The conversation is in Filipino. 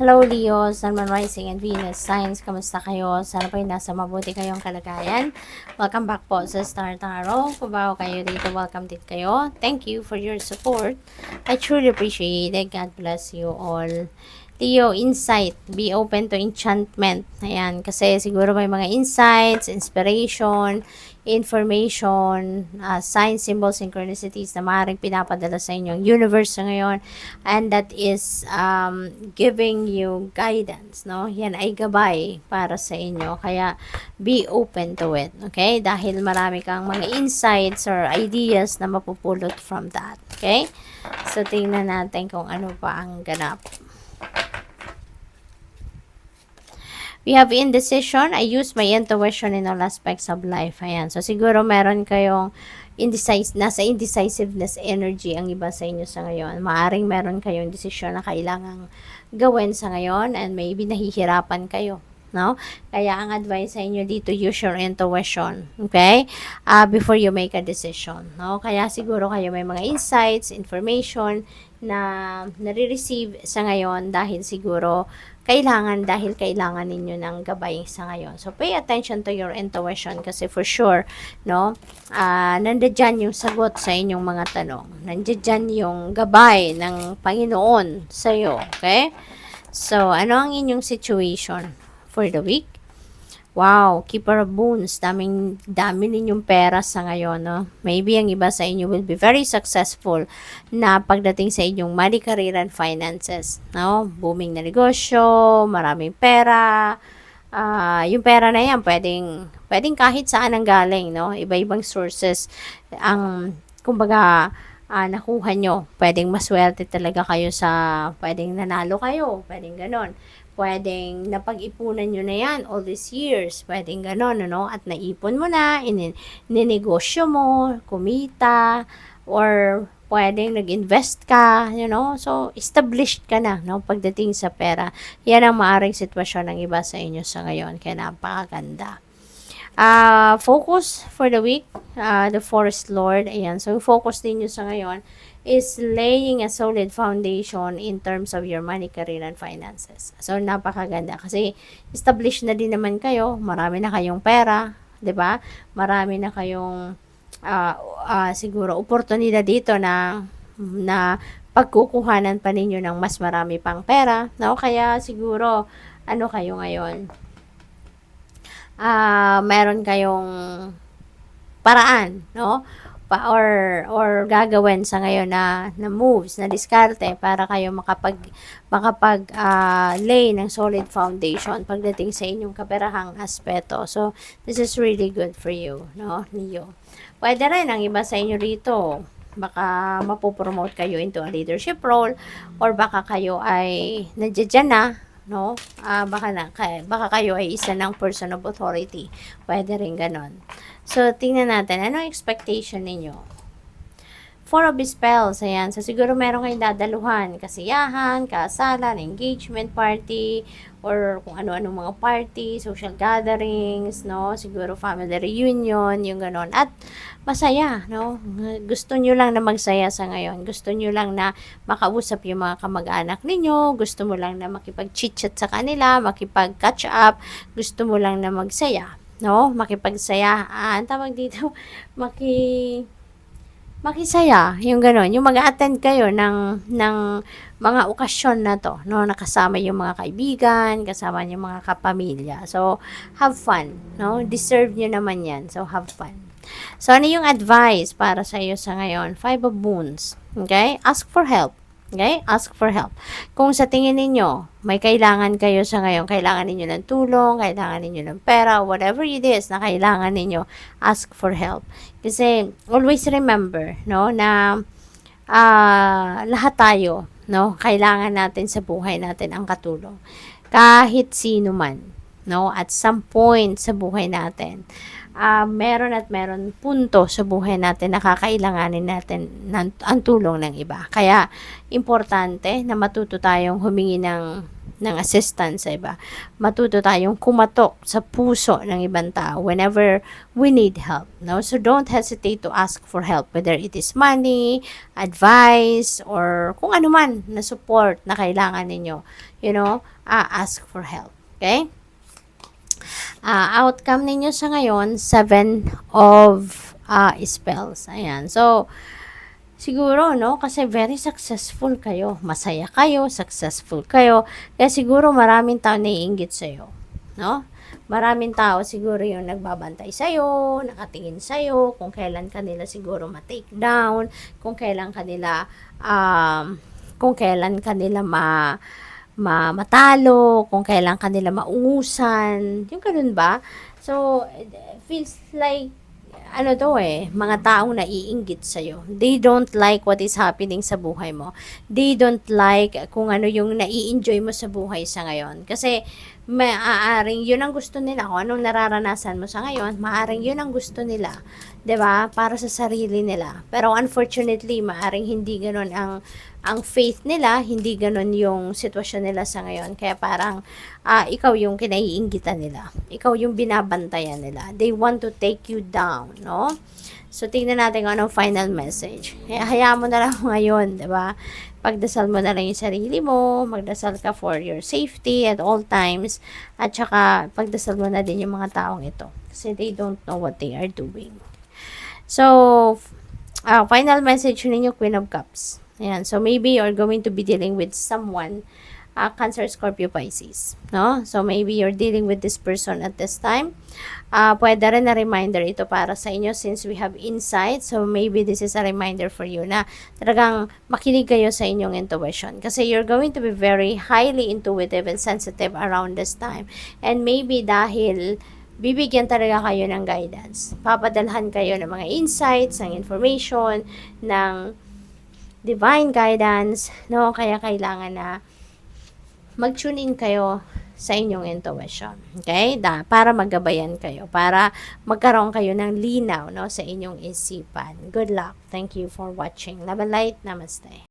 Hello Leo, Sun, Moon, Rising, and Venus signs. Kamusta kayo? Sana po nasa mabuti kayong kalagayan. Welcome back po sa Star Tarot. Kung bago kayo dito, welcome din kayo. Thank you for your support. I truly appreciate it. God bless you all. Leo, insight. Be open to enchantment. Ayan, kasi siguro may mga insights, inspiration, information, signs, symbols, synchronicities na maaaring pinapadala sa inyong universe ngayon. And that is giving you guidance, no? Yan ay gabay para sa inyo. Kaya, be open to it, okay? Dahil marami kang mga insights or ideas na mapupulot from that, okay? So, tingnan natin kung ano pa ang ganap. We have indecision. I use my intuition in all aspects of life. Ayan. So, siguro meron kayong nasa indecisiveness energy ang iba sa inyo sa ngayon. Maaring meron kayong desisyon na kailangang gawin sa ngayon and maybe nahihirapan kayo. No? Kaya ang advice sa inyo dito, use your intuition. Okay? Before you make a decision. No? Kaya siguro kayo may mga insights, information na nare-receive sa ngayon dahil siguro kailangan ninyo ng gabay sa ngayon. So, pay attention to your intuition kasi for sure, no, nandiyan yung sagot sa inyong mga tanong. Nandiyan yung gabay ng Panginoon sa iyo. Okay? So, ano ang inyong situation for the week? Wow, Keeper of Boons, dami ninyong pera sa ngayon, no? Maybe ang iba sa inyo will be very successful na pagdating sa inyong money, career, and finances, no? Booming na negosyo, maraming pera. Yung pera na yan, pwedeng kahit saan ang galing, no? Iba-ibang sources ang, kumbaga, nakuha nyo. Pwedeng maswerte talaga kayo pwedeng nanalo kayo, pwedeng ganon. Pwedeng napag-ipunan nyo na yan all these years. Pwedeng ganon, no? At naipon mo na, ninegosyo mo, kumita, or pwedeng nag-invest ka, you know? So, established ka na, no? Pagdating sa pera. Yan ang maaring sitwasyon ng iba sa inyo sa ngayon. Kaya napakaganda. Focus for the week, the Forest Lord. Ayan. So, focus din nyo sa ngayon is laying a solid foundation in terms of your money, career, and finances. So, napakaganda. Kasi, established na din naman kayo. Marami na kayong pera. 'Di ba? Marami na kayong, siguro, oportunidad dito na pagkukuhanan pa ninyo ng mas marami pang pera. No? Kaya, siguro, ano kayo ngayon? Meron kayong paraan, no? Or gagawin sa ngayon na moves, na diskarte para kayo makapag lay ng solid foundation pagdating sa inyong kaperahang aspeto. So, this is really good for you, no, Leo. Pwede rin ang iba sa inyo rito, baka mapopromote kayo into a leadership role, or baka kayo ay nandiyan na, no? Baka kayo ay isa ng person of authority. Pwede rin ganon. So, tingnan natin. Ano expectation ninyo? Four of Spells. Ayan. So, siguro meron kayong dadaluhan. Kasiyahan, kasalan, engagement party, or kung ano-anong mga party, social gatherings, no? Siguro family reunion, yung ganon. At masaya, no? Gusto nyo lang na magsaya sa ngayon. Gusto nyo lang na makausap yung mga kamag-anak ninyo. Gusto mo lang na makipag-chit-chat sa kanila, makipag-catch up. Gusto mo lang na magsaya, no? Makipagsaya. Tawag dito, makisaya, yung gano'n, yung mag-attend kayo ng mga okasyon na to, no, nakasama yung mga kaibigan, kasama yung mga kapamilya. So, have fun, no, deserve nyo naman yan, so have fun. So, ano yung advice para sa iyo sa ngayon? Five of Wands, okay, ask for help. Okay? Ask for help. Kung sa tingin ninyo, may kailangan kayo sa ngayon, kailangan ninyo ng tulong, kailangan ninyo ng pera, whatever it is na kailangan ninyo, ask for help. Kasi, always remember, no, na lahat tayo, no, kailangan natin sa buhay natin ang katulong. Kahit sino man, no, at some point sa buhay natin, meron punto sa buhay natin na kakailanganin natin ang tulong ng iba. Kaya, importante na matuto tayong humingi ng ng assistance sa iba. Matuto tayong kumatok sa puso ng ibang tao whenever we need help. No? So don't hesitate to ask for help, whether it is money, advice, or kung ano man na support na kailangan ninyo. Ask for help. Okay? Outcome ninyo sa ngayon, 7 of spells. Ayan. So, siguro, no? Kasi very successful kayo. Masaya kayo, successful kayo. Kaya siguro maraming tao naiinggit sa'yo. No? Maraming tao siguro yung nagbabantay sa'yo, nakatingin sa'yo, kung kailan kanila siguro ma-take down, kung kailan kanila matalo, kung kailan kanila maungusan, yung ganun ba? So, it feels like mga taong naiinggit sa'yo. They don't like what is happening sa buhay mo. They don't like kung ano yung nai-enjoy mo sa buhay sa ngayon. Kasi, maaaring yun ang gusto nila. Kung anong nararanasan mo sa ngayon, maaaring yun ang gusto nila. 'Di ba? Para sa sarili nila. Pero unfortunately, maaaring hindi ganun ang faith nila, hindi ganun yung sitwasyon nila sa ngayon. Kaya parang ikaw yung kinaiinggitan nila. Ikaw yung binabantayan nila. They want to take you down, no? So, tingnan natin kung anong final message. Hayaan mo na lang ngayon, 'di ba? Pagdasal mo na lang yung sarili mo, magdasal ka for your safety at all times, at saka pagdasal mo na din yung mga taong ito. Kasi they don't know what they are doing. So, final message ninyo, Queen of Cups. Ayan. So, maybe you're going to be dealing with someone, Cancer, Scorpio, Pisces. No? So, maybe you're dealing with this person at this time. Pwede rin na reminder ito para sa inyo since we have insight. So, maybe this is a reminder for you na talagang makinig kayo sa inyong intuition. Kasi you're going to be very highly intuitive and sensitive around this time. And maybe dahil bibigyan talaga kayo ng guidance. Papadalhan kayo ng mga insights, ng information, ng divine guidance, no? Kaya kailangan na mag-tune in kayo sa inyong intuition. Okay? Para magabayan kayo, para magkaroon kayo ng linaw, no, sa inyong isipan. Good luck. Thank you for watching. Love and light. Namaste.